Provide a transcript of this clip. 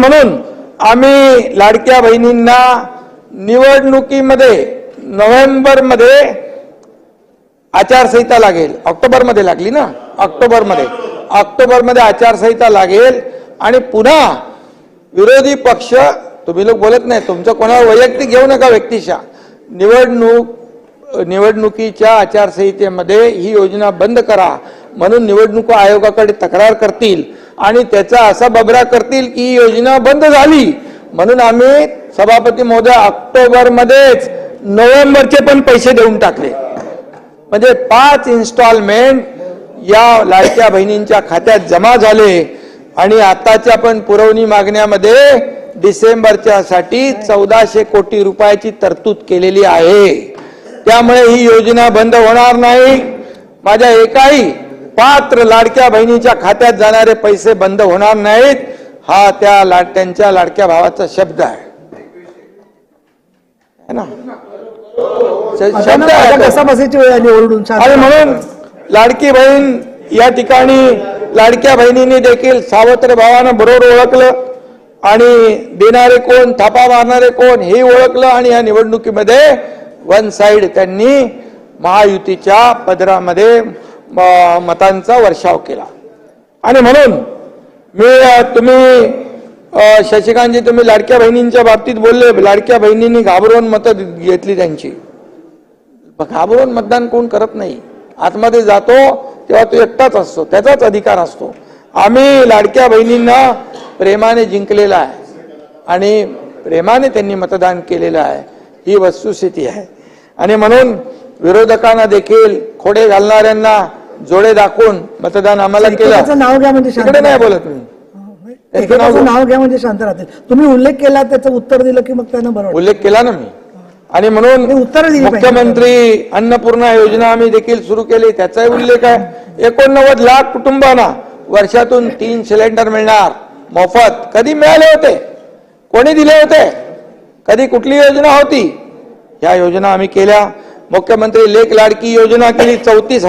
म्हणून आम्ही लाडक्या बहिणींना निवडणुकीमध्ये नोव्हेंबरमध्ये आचारसंहिता लागेल, ऑक्टोबरमध्ये लागली ना, ऑक्टोबरमध्ये आचारसंहिता लागेल आणि पुन्हा विरोधी पक्ष, तुम्ही लोक बोलत नाही, तुमचं कोणावर वैयक्तिक घेऊ नका व्यक्तिशः, निवडणुकीच्या आचारसंहितेमध्ये ही योजना बंद करा म्हणून निवडणूक आयोगाकडे तक्रार करतील आणि त्याचा असा बबरा करतील की ही योजना बंद झाली म्हणून आम्ही सभापती महोदय ऑक्टोबरमध्येच नोव्हेंबरचे पण पैसे देऊन टाकले. म्हणजे 5 इन्स्टॉलमेंट या लाडक्या बहिणींच्या खात्यात जमा झाले आणि आताच्या पण पुरवणी मागण्यामध्ये डिसेंबरच्या साठी 1400 कोटी रुपयाची तरतूद केलेली आहे. त्यामुळे ही योजना बंद होणार नाही. माझ्या एकाही पात्र लाडक्या बहिणीच्या खात्यात जाणारे पैसे बंद होणार नाहीत. हा त्यांच्या लाडक्या भावाचा शब्द आहे ना, शब्द आहे. कसा बसायची वेळ आली ओरडून. आणि म्हणून लाडकी बहीण या ठिकाणी लाडक्या बहिणींनी देखील सावत्र भावानं बरोबर ओळखलं आणि देणारे कोण, थापा मारणारे कोण हे ओळखलं आणि या निवडणुकीमध्ये वन साइड त्यांनी महायुतीच्या पदरामध्ये मतांचा वर्षाव केला. आणि म्हणून तुम्ही शशिकांतजी तुम्ही लाडक्या बहिणींच्या बाबतीत बोलले, लाडक्या बहिणींनी घाबरून मतं घेतली त्यांची. घाबरून मतदान कोण करत नाही. आतमध्ये जातो तेव्हा तो एकटाच असतो, त्याचाच अधिकार असतो. आम्ही लाडक्या बहिणींना प्रेमाने जिंकलेला आहे आणि प्रेमाने त्यांनी मतदान केलेलं आहे, ही वस्तुस्थिती आहे. आणि म्हणून विरोधकांना देखील खोडे घालणाऱ्यांना जोडे दाखवून मतदान आम्हाला केलं. नाव घ्या म्हणजे तिकडे नाही बोलत मी, नाव घ्या म्हणजे शांत राहतील. तुम्ही उल्लेख केला, त्याचं उत्तर दिलं की मग त्यांना बरोबर उल्लेख केला ना मी. आणि म्हणून उत्तर मुख्यमंत्री अन्नपूर्णा योजना आम्ही देखील सुरू केली, त्याचाही उल्लेख आहे. 89 लाख कुटुंबांना वर्षातून 3 सिलेंडर मिळणार मोफत. कधी मिळाले होते, कोणी दिले होते, कधी कुठली योजना होती? ह्या योजना आम्ही केल्या. मुख्यमंत्री लेक लाडकी योजना केली, 34,000